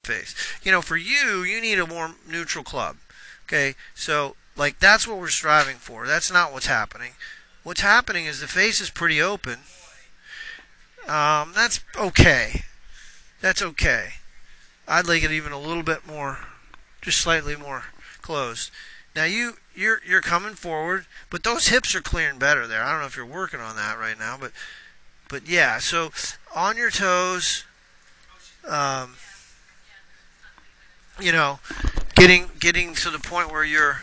face. You know, for you, you need a more neutral club. Okay, so like that's what we're striving for. That's not what's happening. What's happening is the face is pretty open. That's okay. That's okay. I'd like it even a little bit more, just slightly more closed. Now you're coming forward, but those hips are clearing better there. I don't know if you're working on that right now, but yeah. So on your toes, you know, getting to the point where your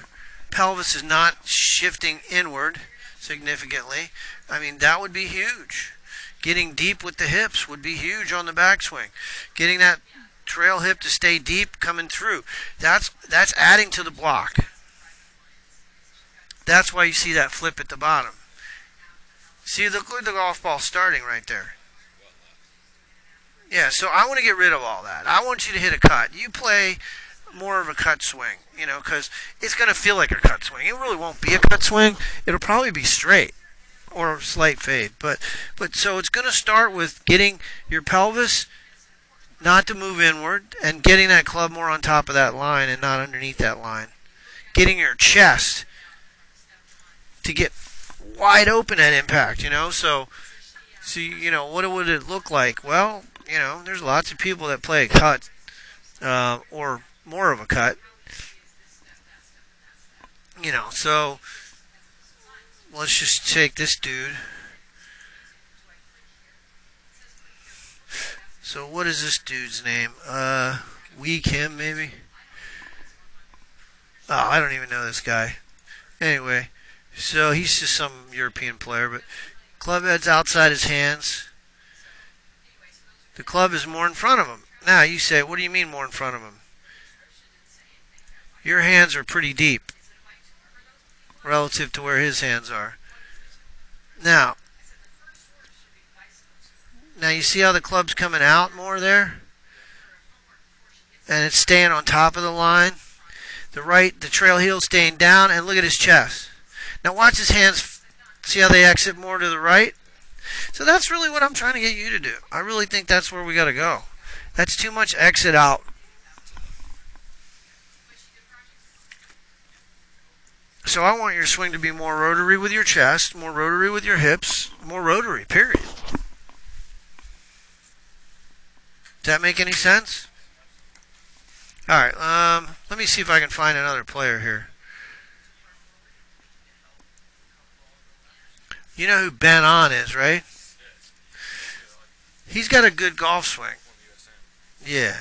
pelvis is not shifting inward significantly. I mean, that would be huge. Getting deep with the hips would be huge on the backswing. Getting that trail hip to stay deep coming through. That's adding to the block. That's why you see that flip at the bottom. See the golf ball starting right there. Yeah, so I want to get rid of all that. I want you to hit a cut. You play more of a cut swing, you know, because it's going to feel like a cut swing. It really won't be a cut swing. It'll probably be straight or a slight fade. But so it's going to start with getting your pelvis not to move inward and getting that club more on top of that line and not underneath that line. Getting your chest to get wide open at impact, you know. So you know, what would it look like? Well, you know, there's lots of people that play a cut or more of a cut. You know, so let's just take this dude. So what is this dude's name? Wee Kim, maybe? Oh, I don't even know this guy. Anyway, so he's just some European player, but club head's outside his hands. The club is more in front of him. Now you say, what do you mean more in front of him? Your hands are pretty deep relative to where his hands are. Now you see how the club's coming out more there? And it's staying on top of the line. The trail heel staying down, and look at his chest. Now watch his hands. See how they exit more to the right? So that's really what I'm trying to get you to do. I really think that's where we got to go. That's too much exit out. So I want your swing to be more rotary with your chest, more rotary with your hips, more rotary, period. Does that make any sense? All right, let me see if I can find another player here. You know who Ben On is, right? He's got a good golf swing. Yeah.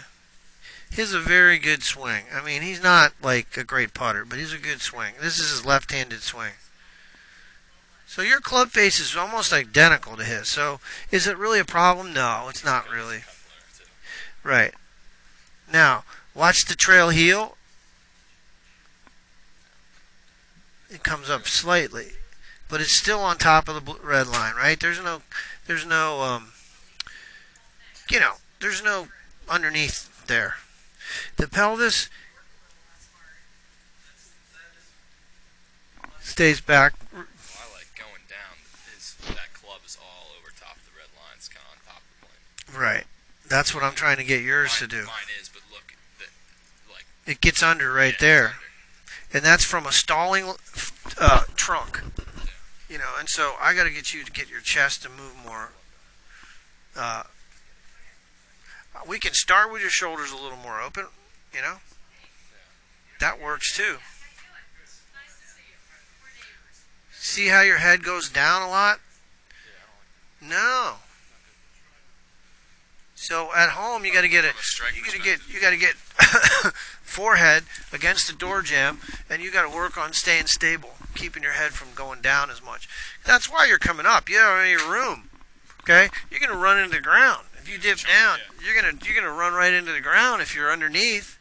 He's a very good swing. I mean, he's not like a great putter, but he's a good swing. This is his left-handed swing. So your club face is almost identical to his. So is it really a problem? No, it's not really. Right. Now, watch the trail heel. It comes up slightly, but it's still on top of the red line, right? There's no underneath there. The pelvis stays back. Well, I like going down. That club is all over top of the red line. It's kind of on top of the plane. Right. That's what I'm trying to get yours to do. Mine is, but look, it gets under right there, and that's from a stalling trunk. Yeah. You know, and so I got to get you to get your chest to move more. We can start with your shoulders a little more open, you know. That works too. See how your head goes down a lot? No. So at home you got to get you got to get forehead against the door jamb, and you got to work on staying stable, keeping your head from going down as much. That's why you're coming up. You don't have any room. Okay, you're gonna run into the ground. If you dip down, you're gonna run right into the ground if you're underneath.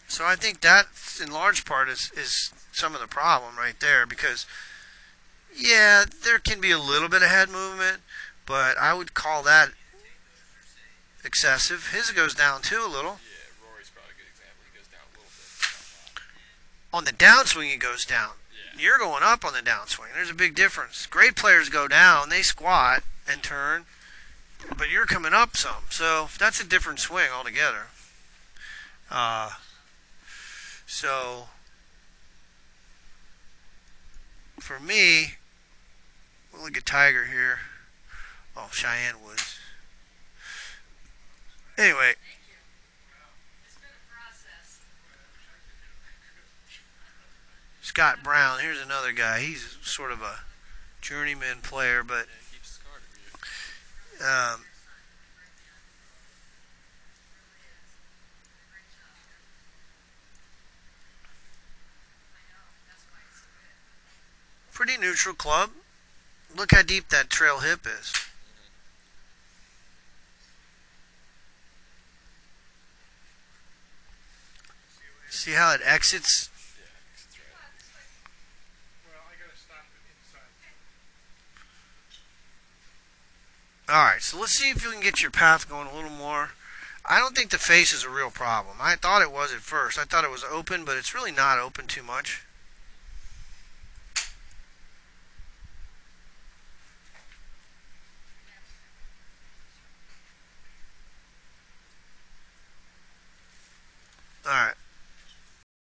So I think that, in large part, is some of the problem right there, because yeah, there can be a little bit of head movement, but I would call that excessive. His goes down too a little. Yeah, Rory's probably a good example. He goes down a little bit. On the downswing, he goes down. You're going up on the downswing. There's a big difference. Great players go down, they squat and turn, but you're coming up some, so that's a different swing altogether. Uh, so for me, we'll look at Tiger here. Oh, Cheyenne Woods. Anyway, Scott Brown. Here's another guy. He's sort of a journeyman player, but Yeah, he keeps scored every um, pretty neutral club. Look how deep that trail hip is. See how it exits? Yeah, 'cause it's right. Alright, so let's see if you can get your path going a little more. I don't think the face is a real problem. I thought it was at first. I thought it was open, but it's really not open too much.